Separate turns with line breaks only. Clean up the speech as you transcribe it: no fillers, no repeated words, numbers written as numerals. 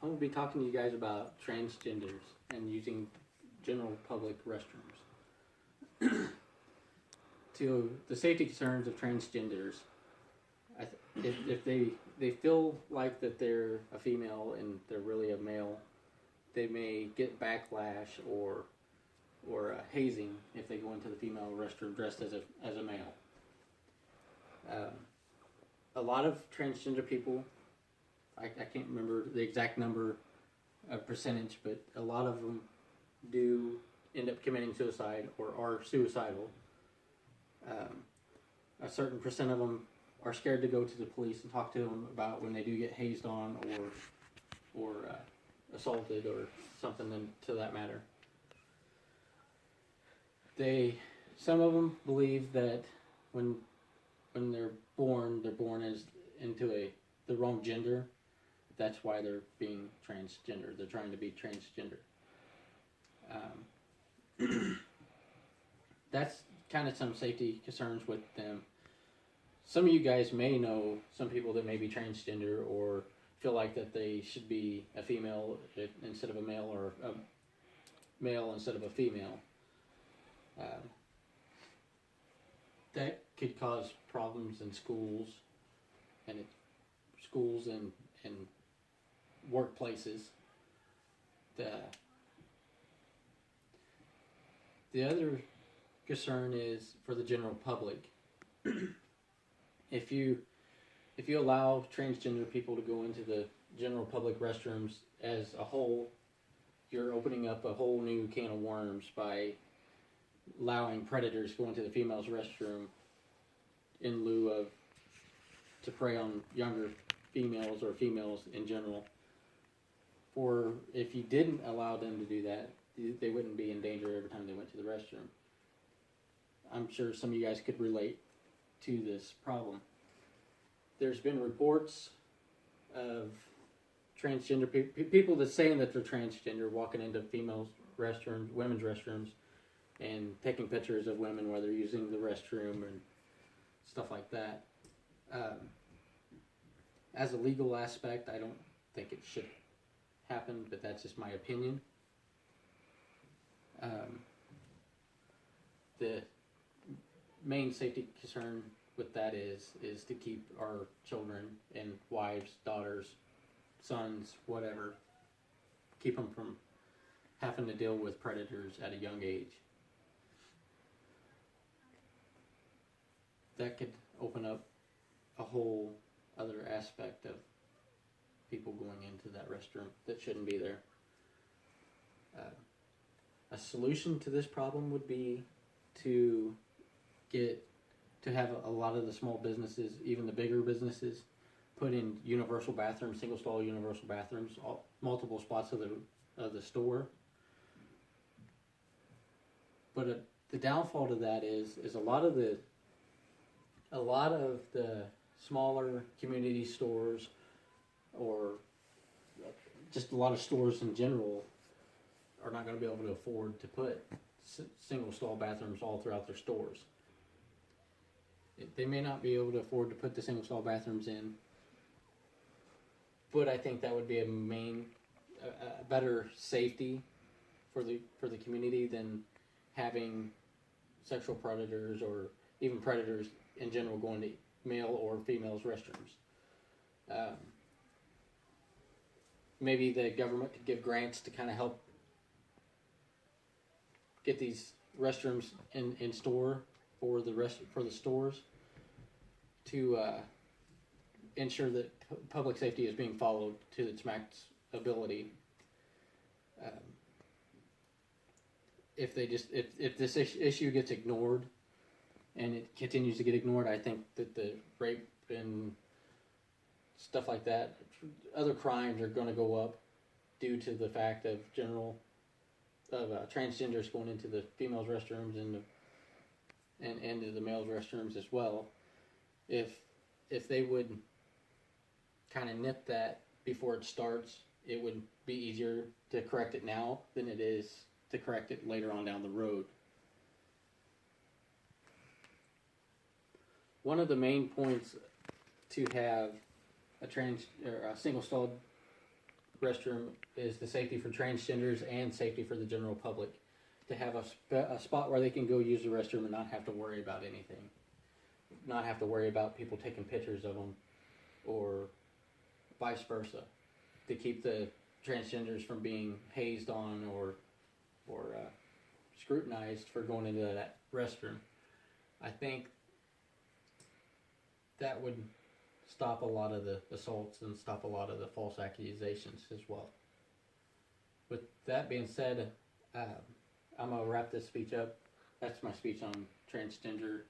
I'm going to be talking to you guys about transgenders and using general public restrooms. To the safety concerns of transgenders, if they feel like that they're a female and they're really a male, they may get backlash or hazing if they go into the female restroom dressed as a male. A lot of transgender people, I can't remember the exact number of percentage, but a lot of them do end up committing suicide or are suicidal. A certain percent of them are scared to go to the police and talk to them about when they do get hazed on or assaulted or something to that matter. Some of them believe that when they're born as into the wrong gender. That's why they're being transgender. They're trying to be transgender. That's kind of some safety concerns with them. Some of you guys may know some people that may be transgender or feel like that they should be a female instead of a male or a male instead of a female. That could cause problems in schools and workplaces. The other concern is for the general public. If you allow transgender people to go into the general public restrooms as a whole, you're opening up a whole new can of worms by allowing predators to go into the female's restroom in lieu of to prey on younger females or females in general. For if you didn't allow them to do that, they wouldn't be in danger every time they went to the restroom. I'm sure some of you guys could relate to this problem. There's been reports of transgender people that saying that they're transgender walking into females' restrooms, women's restrooms, and taking pictures of women while they're using the restroom and stuff like that. As a legal aspect, I don't think it should happen, but that's just my opinion. The main safety concern with that is to keep our children and wives, daughters, sons, whatever, keep them from having to deal with predators at a young age. That could open up a whole other aspect of people going into that restroom that shouldn't be there. A solution to this problem would be to have a lot of the small businesses, even the bigger businesses, put in universal bathrooms, single stall universal bathrooms, multiple spots of the store. But the downfall to that is a lot of the smaller community stores, or just a lot of stores in general, are not going to be able to afford to put single stall bathrooms all throughout their stores. They may not be able to afford to put the single stall bathrooms in, but I think that would be a better safety for the community than having sexual predators or even predators in general going to male or females' restrooms. Maybe the government could give grants to kind of help get these restrooms in store for the stores to ensure that public safety is being followed to its max ability. If this issue gets ignored and it continues to get ignored, I think that the rape and stuff like that, other crimes are going to go up due to the fact of transgenders going into the females' restrooms and into the males' restrooms as well. If they would kind of nip that before it starts, it would be easier to correct it now than it is to correct it later on down the road. One of the main points to have a single stall restroom is the safety for transgenders and safety for the general public. To have a spot where they can go use the restroom and not have to worry about anything. Not have to worry about people taking pictures of them or vice versa. To keep the transgenders from being hazed on or scrutinized for going into that restroom. I think that would stop a lot of the assaults and stop a lot of the false accusations as well. With that being said, I'm going to wrap this speech up. That's my speech on transgender